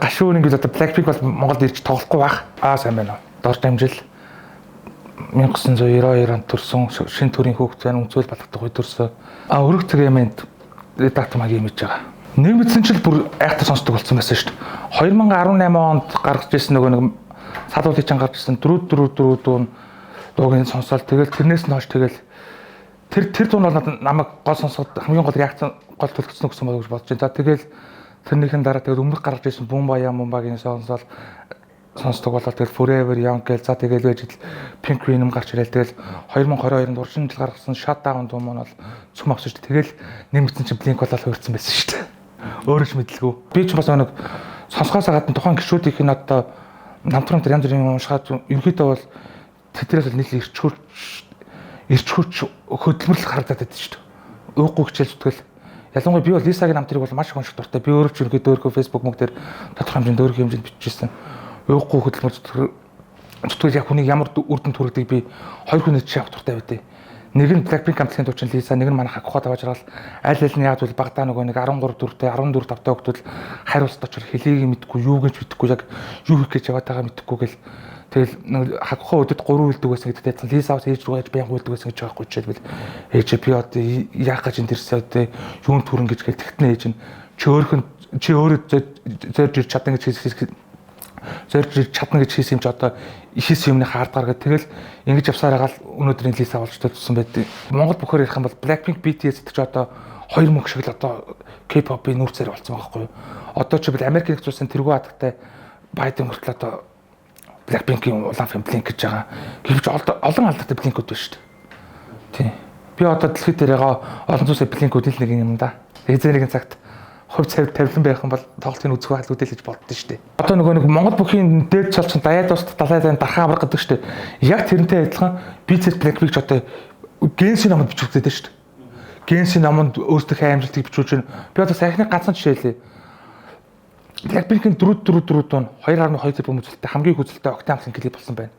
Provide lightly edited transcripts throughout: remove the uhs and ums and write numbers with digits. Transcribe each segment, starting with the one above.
гашуун ингээд одоо Blackpink бол Монголд ирж тоглохгүй байх. Сайн байна. Дорж дамжил 1992 онд төрсэн шинэ төрийн хүүхд зан үнцөл балгадаг үе төрсөн. Өргөх цэгийн редактор маяг имиж байгаа. Нэг мэдсэн чил бүр айхтар сонсдог болсон байсан шүү дээ. 2018 онд гаргаж ирсэн нөгөө нэг садуулын чан гарч ирсэн дөрөв дуугийн сонсоод тэгэл тэрнээс нь хойш тэгэл тэр дуу нь бол намайг гол сонсоод хамгийн гол реакц гол төлөвлөсөн гэсэн болов гэж бодож байна. За тэгэл тэрнийхэн дараа тэгэл өмнөх гаргаж ирсэн Бумбагийн сонсоод сонсдог болоод тэгэл Forever Young гэл за тэгэл байж Pink Venom гарч ирэл тэгэл 2022 онд уршин жил гаргасан Shutdown дуу маань бол цөм авсан шүү дээ. Тэгэл нэмэгдсэн чинь Blink болоод хөрцсөн байсан шүү дээ. Өөрөө ч мэдлгүй. Би ч бас нэг сонсгоос гадна тухайн гişүүдийнх нь одоо намтрам тэр янз бүрийн уншаад ерөнхийдөө бол тэдрээс л нийл ирч хүч хөдөлмөрлөх харагдаад байдаг шүү дээ. Ууггүй хичээл зүтгэл. Ялангуяа би бол Лисагийн намтрыг бол маш их унших дуртай. Би өөрөө ч ерөнхийдөө Facebook мөг дээр тодорхой хэмжээнд өөрийнхөө хэмжээнд бичижсэн. Ууггүй хөдөлмөр зүтгэл яг хүнийг ямар үр дүнд хүргэдэг би хоёр хүнээс ч явах дуртай байдیں۔ Нэг нь Blackpink хамтлагийн дуучин Lisa, нэг нь манайх Акухад аваад жаргал аль аль нь яг зүйл багтаа нөгөө нэг 13 4-тэй 14 5-тай хүүхдүүд хариулт очор хэлийг мэдэхгүй юу гэж мэдэхгүй яг юу хийх гэж яваад байгаа мэдэхгүй гэл тэгэл Акухаа өдөд 3 үлдэг байсан гэдэгт адилхан Lisa бас ээж рүүгээ баян үлдэг байсан гэж байгаа хүчил ээж би одоо яах гэж энэ төрсөө тэ юун түрэн гэж гэл тэгтэн ээж нь чи өөрөө зорж ирч чадна гэж хийсэн юм ч одоо ихээс юмны хаард гаргаад тэгэл ингэж явсаар байгаа л өнөөдрийн Lisa болж төлсөн байдаг. Монгол бүхээр ярих юм бол Blackpink BTS гэдэг чи одоо хоёр мөнгө шиг л одоо K-pop-ийн нүүрсээр болсон байгаа байхгүй юу? Одоо ч бид Америк нэгдсэн улсын тэргүү хатагтай Biden хүртэл одоо Blackpink-ийн улаан фэм Blink гэж байгаа. Гэвч олон алдартай Blink-үүд байна шүү дээ. Тийм. Би одоо дэлхийд дээр байгаа олон зүйлсээ Blink-үүд нэг юм да. Эзэн нэгэн цагт хувь тавилан байх юм бол тоглолтын үзэх байлгуудэл гэж боддоо шүү дээ. Одоо нөгөө нэг Монгол бүхийн дээд цолцсон даяад ус далайдаа дархан авраг гэдэг шүү дээ. Яг тэрнтэй адилхан BTS Blackpink ч одоо Genshin номонд бичүүлдэг шүү дээ. Genshin номонд өөрсдийнхөө амжилтыг бичүүлж байна. Би одоо саяхны ганцхан жишээ хэлье. Blackpink-ийн 4 дуу нь 2.2 тэрбум үзэлттэй хамгийн их үзэлттэй Octane хамтлагийн клип болсон байна.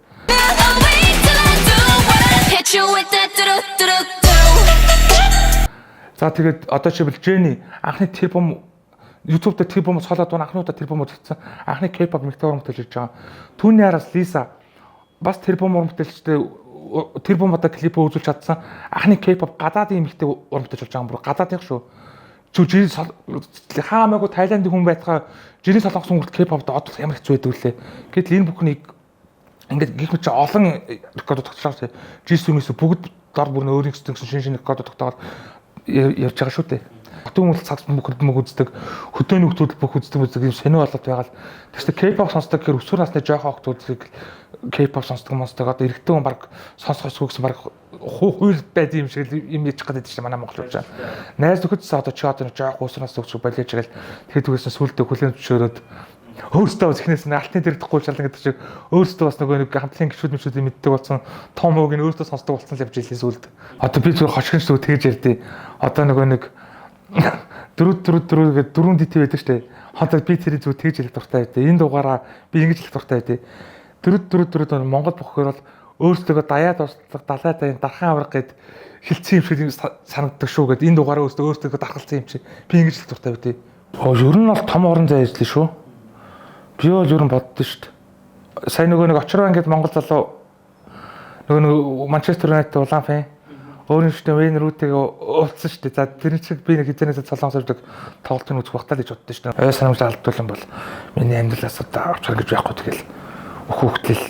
За тэгээд одоо жишээл Jennie анхны тэрбум YouTube дээр тэрбум цолоод дуун анхнуудаа тэрбум үзсэн. Анхны K-pop мэгтэй уран бүтээлч байгаа. Түүний араас Lisa бас тэрбум уран бүтээлчтэй тэрбум одоо клипээ үзүүлж чадсан. Анхны K-pop гадаадын мэгтэй уран бүтээлч болж байгаа юм бүр гадаадын шүү. Жирийн хаамаагүй Тайландын хүн байтгаа жирийн солонгосон хүртэл K-popд одох ямар хэцүү байдаг вүлээ. Гэтэл энэ бүхнийг ингээд гих мэт олон рекорд тогтоолсон. Jisoo бүгд дор бүрнээ өөрийн гэсэн шинэ рекорд тогтоол явж байгаа шүү дээ. Хотын хүмүүс цаг мөнгө үздэг, хөдөөний хүмүүс бүх үздэг юм сонио болоод байгаа л. Тэгвэл K-pop сонсдог гэхээр өсвөр насны жоохон хүмүүсийг K-pop сонсдог одоо эрэгтэй хүн баг сонсгоосгүй гэсэн баг хууль байд юм шиг юм яж гадаг тийм манай монголч байна. Найз нөхөдсөө одоо чи одоо жоохон өсвөр насны хүмүүс балиж гэл тэгэхэд үгээс сүулдэ хүлэн зөвшөөрөөд өөртөө бас ихнээс нь алтын дэрдэхгүй шалан гэдэг шиг өөртөө бас нөгөө нэг хамтлагийн гişүүдийн мэддэг болсон том ууг нь өөртөө сонсдог болсон л явж ийлээ сүлд. Одоо би зүгээр хошигч зүг тэгж ярьдээ. Одоо нөгөө нэг дөрөв дөрөв дэт байдаг штэ. Одоо би тэрийг зүг тэгж ярих дуртай байдаа. Энэ дугаараа би ингэж ярих дуртай байдаа. Дөрөв Монгол бохоор бол өөртөө даяад ууслах далайдаа дархан авраг гэд хилцсэн юм шиг санагддаг шүү гэд энэ дугаараа өөртөө дархалсан юм чи би ингэж ярих дуртай байдаа. Ер нь бол том орон зай ажиллаа шүү. Би бол ер нь боддоо шүү дээ. Сайн нөгөө нэг очроо ингээд Монгол залуу нөгөө Манчестер Юнайтед улаан фэн өөрийн шүтэн Вейн Рүүтэйг уулзсан шүү дээ. За тэр чиг би нэг хизэнээс солонгосордог тоглолтын үзэх багтаа л гэж боддоо шүү дээ. Санамж алдуулсан бол миний амьдралаас одоо очроо гэж байхгүй тэгэл өөхөөхтэл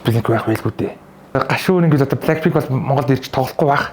Blink байх байлгүй дээ. Гашуун ингээд одоо Blackpink бол Монголд ирж тоглохгүй байх.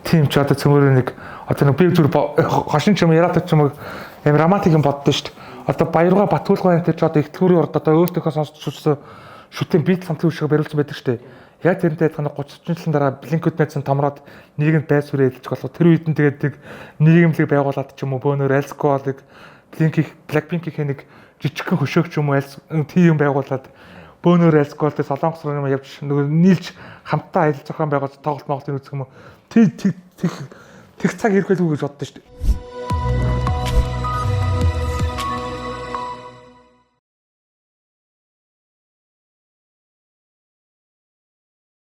Тийм ч одоо цөмөрөө нэг одоо нэг би зүр хошин ч юм яраад ч юм амар романтик юм боддоо шүү дээ. Одоо Баяргаа Батуулгын тэр ч одоо ихтгэврийн урд одоо өөртөөхөө сонсч үзсэн шүтэн бит хамтлаг шиг бариулсан байдаг шүү дээ. Яг тэрнтэй адилхан 30 жилийн дараа Blink-үүд найзан томроод нийгэмд байр суурь эдэлж болох. Тэр үед нь тэгээд нийгэмлэг байгуулад ч юм уу бөөнөр альскоолыг Blackpink-ийн нэг жижигхэн хөшөөгч юм уу тийм байгуулад бөөнөр альскоолтэй солонгос руу явж нөгөө нийлж хамтдаа аялал зохион байгуулж тоглолт моголтын үзэх юм уу. Тэг цаг хэрэглэхгүй гэж боддоо шүү дээ.